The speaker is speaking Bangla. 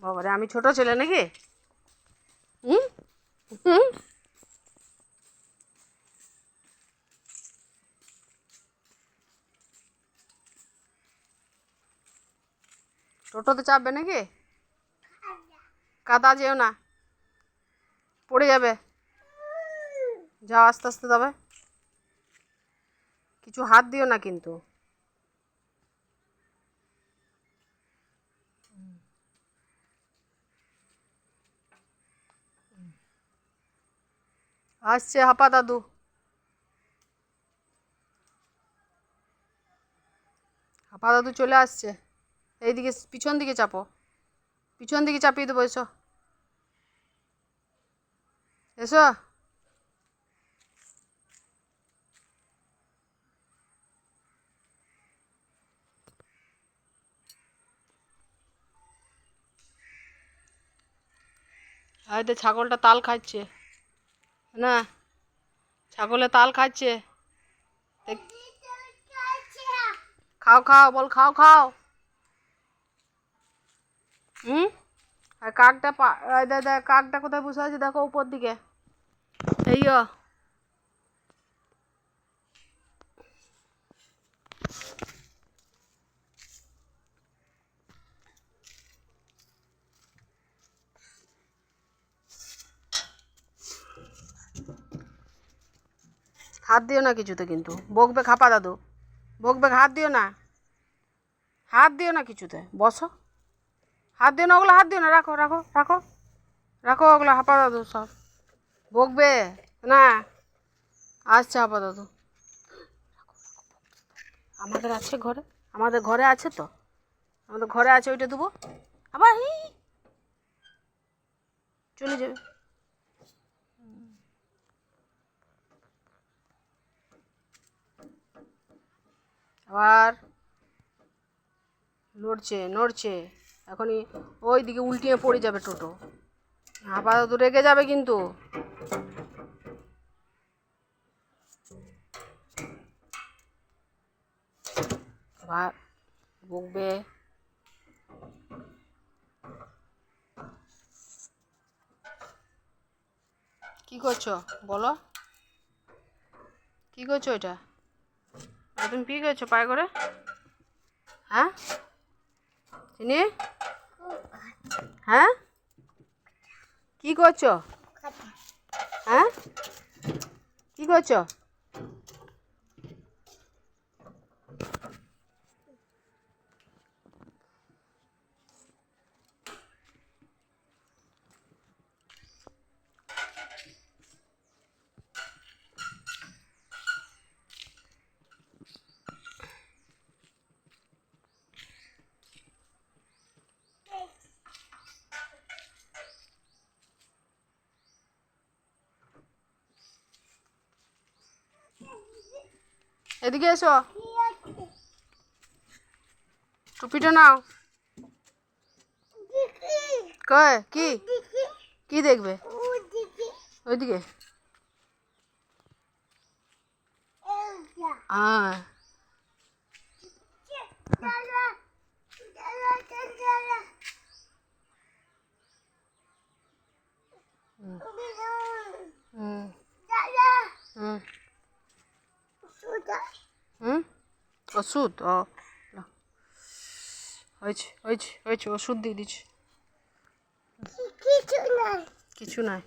বাবারে, আমি ছোট ছেলে নাকি? হুম হুম। টোটোতে চাপবে নাকি? কাদা যেও না, পড়ে যাবে। যাও আস্তে আস্তে, তবে কিছু হাত দিও না কিন্তু। আসছে হাপা দাদু। হাপা দাদু চলে আসছে। এইদিকে পিছন দিকে চাপো, পিছন দিকে চাপিয়ে দেবো। এসো এসো। হয়তো ছাগলটা তাল খাচ্ছে না, ছাগলে তাল খাচ্ছে। খাও খাও, বল খাও খাও। হুম। আর কাকটা কাকটা কোথায় বসে আছে দেখো, উপর দিকে। এই হাত দিও না কিছুতে, কিন্তু বকবে খাপা দাদু, বকবে। হাত দিও না, হাত দিও না কিছুতে, বসো। হাত দিও না ওগুলো, হাত দিও না, রাখো রাখো রাখো রাখো ওগুলো, হাপা দাদু সব বকবে না। আসছে হাপা দাদু। আমাদের আছে ঘরে, আমাদের ঘরে আছে তো, আমাদের ঘরে আছে, ওইটা দেবো। আবার চলে যাবে। আবার নড়ছে নড়ছে, এখনই ওই দিকে উল্টিয়ে পড়ে যাবে টোটো। আপাতত রেগে যাবে কিন্তু। আবার বকবে। কি করছো বলো, কি করছো এটা? তুমি কি করছো পায়ে করে? হ্যাঁ চিনি, হ্যাঁ কি করছো? হ্যাঁ কি করছো? এদিকে এসো, টুপিটা নাও। কয় কি, কি দেখবে? ওইদিকে। হ্যাঁ হুম হুম হুম। ওষুধ, ও নাও। হয়েছে হয়েছে হয়েছে, ওষুধ দিয়ে দিচ্ছি। কিছু নাই।